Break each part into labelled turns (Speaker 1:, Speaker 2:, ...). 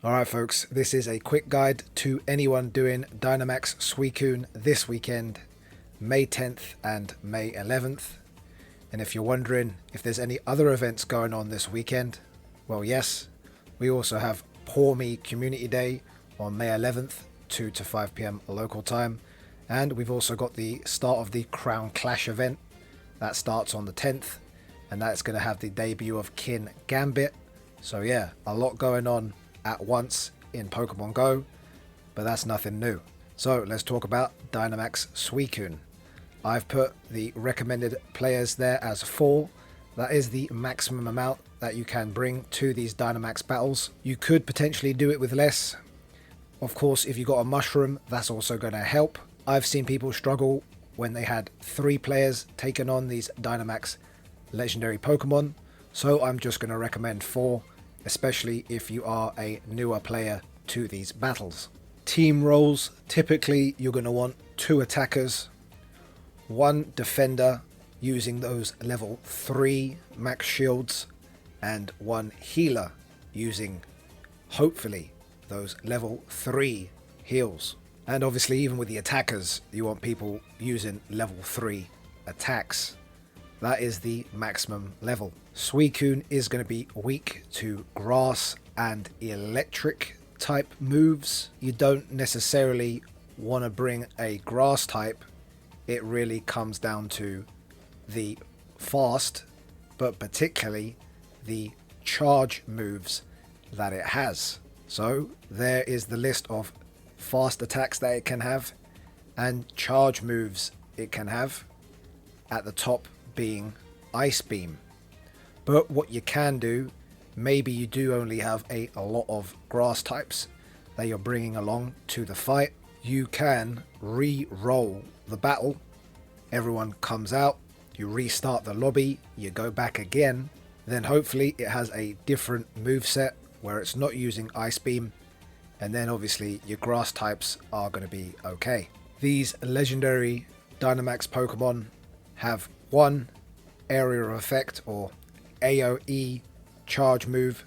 Speaker 1: Alright folks, this is a quick guide to anyone doing Dynamax Suicune this weekend, May 10th and May 11th. And if you're wondering if there's any other events going on this weekend, well yes, we also have Poor Me Community Day on May 11th, 2 to 5 PM local time. And we've also got the start of the Crown Clash event. That starts on the 10th, and that's going to have the debut of Kin Gambit. So yeah, a lot going on at once in Pokemon Go, but that's nothing new. So let's talk about Dynamax Suicune. I've put the recommended players there as 4. That is the maximum amount that you can bring to these Dynamax battles. You could potentially do it with less. Of course, if you got a mushroom, that's also going to help. I've seen people struggle when they had 3 players taking on these Dynamax legendary Pokemon, so I'm just going to recommend 4, especially if you are a newer player to these battles. Team roles, typically you're going to want 2 attackers, 1 defender using those level 3 max shields, and 1 healer using, hopefully, those level 3 heals. And obviously even with the attackers, you want people using level 3 attacks. That is the maximum level. Suicune is going to be weak to grass and electric type moves. You don't necessarily want to bring a grass type. It really comes down to the fast, but particularly the charge moves that it has. So there is the list of fast attacks that it can have and charge moves it can have, at the top being Ice Beam. But what you can do, maybe you do only have a lot of grass types that you're bringing along to the fight, you can re-roll the battle. Everyone comes out, you restart the lobby, you go back again, then hopefully it has a different moveset where it's not using Ice Beam, and then obviously your grass types are going to be okay. These legendary Dynamax Pokemon have 1 area of effect, or AoE charge move,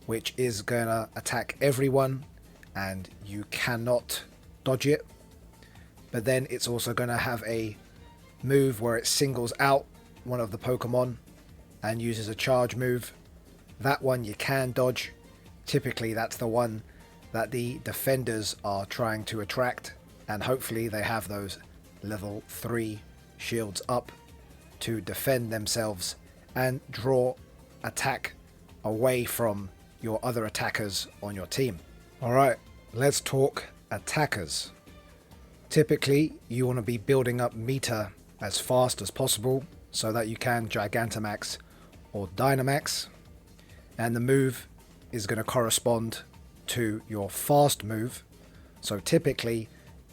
Speaker 1: which is gonna attack everyone and you cannot dodge it. But then it's also gonna have a move where it singles out one of the Pokemon and uses a charge move. That one you can dodge. Typically that's the one that the defenders are trying to attract, and hopefully they have those level 3 shields up to defend themselves and draw attack away from your other attackers on your team. Alright, let's talk attackers. Typically you want to be building up meter as fast as possible so that you can Gigantamax or Dynamax, and the move is going to correspond to your fast move. So typically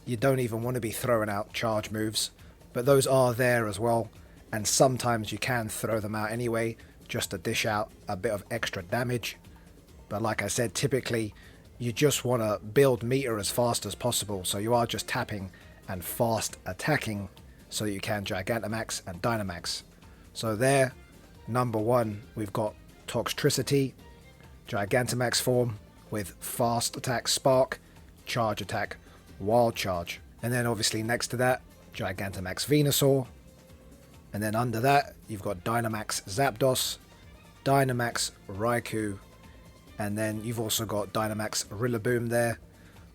Speaker 1: you don't even want to be throwing out charge moves, but those are there as well, and sometimes you can throw them out anyway just to dish out a bit of extra damage. But like I said, typically you just want to build meter as fast as possible, so you are just tapping and fast attacking so you can Gigantamax and Dynamax. So there, number 1, we've got Toxtricity, Gigantamax form with fast attack Spark, charge attack Wild Charge, and then obviously next to that Gigantamax Venusaur, and then under that you've got Dynamax Zapdos, Dynamax Raikou, and then you've also got Dynamax Rillaboom there.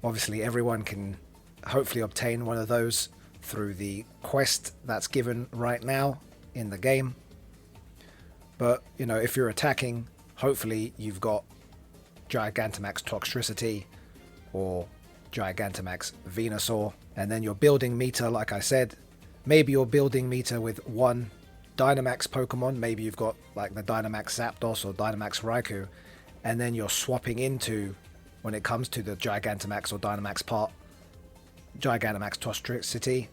Speaker 1: Obviously everyone can hopefully obtain one of those through the quest that's given right now in the game. But you know, if you're attacking, hopefully you've got Gigantamax Toxtricity or Gigantamax Venusaur, and then you're building meter. Like I said, maybe you're building meter with 1 Dynamax Pokemon, maybe you've got like the Dynamax Zapdos or Dynamax Raikou, and then you're swapping into, when it comes to the Gigantamax or Dynamax part, Gigantamax Toxtricity,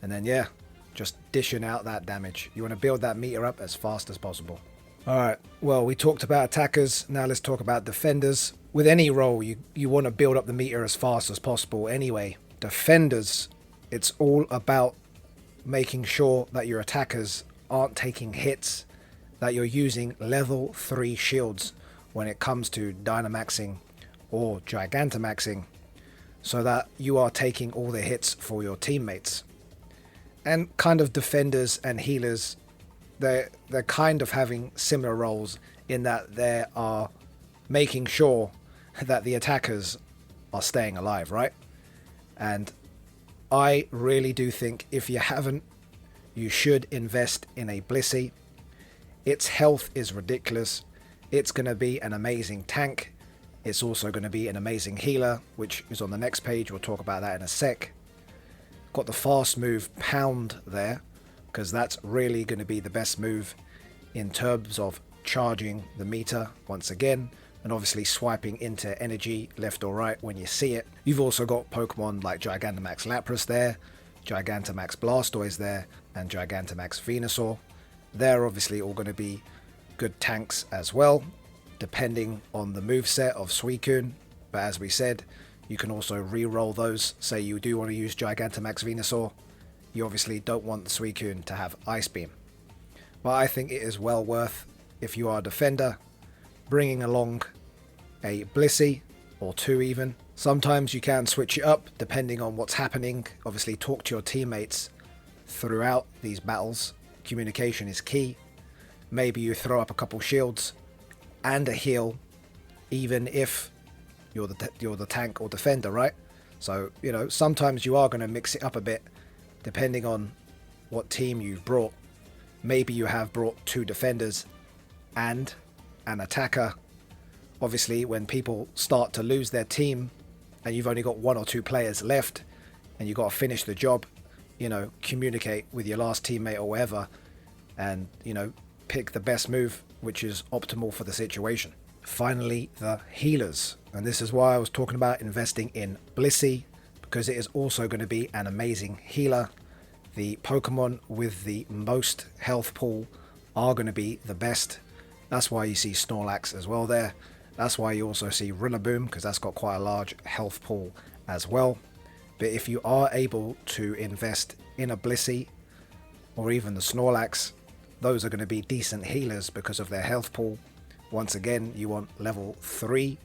Speaker 1: and then yeah, just dishing out that damage. You want to build that meter up as fast as possible. Alright, well, we talked about attackers, now let's talk about defenders. With any role, you want to build up the meter as fast as possible anyway. Defenders, it's all about making sure that your attackers aren't taking hits, that you're using level 3 shields when it comes to Dynamaxing or Gigantamaxing, so that you are taking all the hits for your teammates. And kind of defenders and healers, they're kind of having similar roles in that they are making sure that the attackers are staying alive, right? And I really do think if you haven't, you should invest in a Blissey. Its health is ridiculous. It's going to be an amazing tank. It's also going to be an amazing healer, which is on the next page. We'll talk about that in a sec. Got the fast move Pound there, because that's really going to be the best move in terms of charging the meter once again, and obviously swiping into energy left or right when you see it. You've also got Pokemon like Gigantamax Lapras there, Gigantamax Blastoise there, and Gigantamax Venusaur. They're obviously all going to be good tanks as well, depending on the moveset of Suicune. But as we said, you can also re-roll those. Say you do want to use Gigantamax Venusaur, you obviously don't want the Suicune to have Ice Beam. But I think it is well worth, if you are a defender, bringing along a Blissey, or two even. Sometimes you can switch it up depending on what's happening. Obviously talk to your teammates throughout these battles. Communication is key. Maybe you throw up a couple shields and a heal, even if you're the tank or defender, right? So, you know, sometimes you are going to mix it up a bit depending on what team you've brought. Maybe you have brought two defenders and an attacker. Obviously, when people start to lose their team and you've only got one or two players left and you've got to finish the job, you know, communicate with your last teammate or whatever, and, you know, pick the best move which is optimal for the situation. Finally, the healers, and this is why I was talking about investing in Blissey, because it is also going to be an amazing healer. The Pokemon with the most health pool are going to be the best. That's why you see Snorlax as well there. That's why you also see Rillaboom, because that's got quite a large health pool as well. But if you are able to invest in a Blissey or even the Snorlax, those are going to be decent healers because of their health pool. Once again, you want level 3,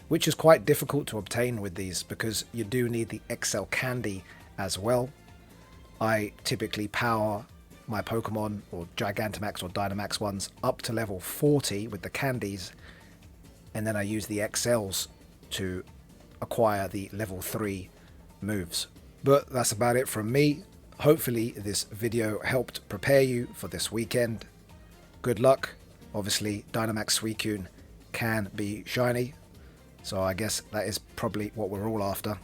Speaker 1: which is quite difficult to obtain with these because you do need the XL Candy as well. I typically power my Pokemon, or Gigantamax or Dynamax ones, up to level 40 with the candies, and then I use the XLs to acquire the level 3 moves. But that's about it from me. Hopefully this video helped prepare you for this weekend. Good luck. Obviously Dynamax Suicune can be shiny, so I guess that is probably what we're all after.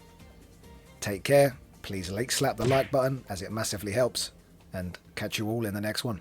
Speaker 1: Take care. Please slap the like button as it massively helps, and catch you all in the next one.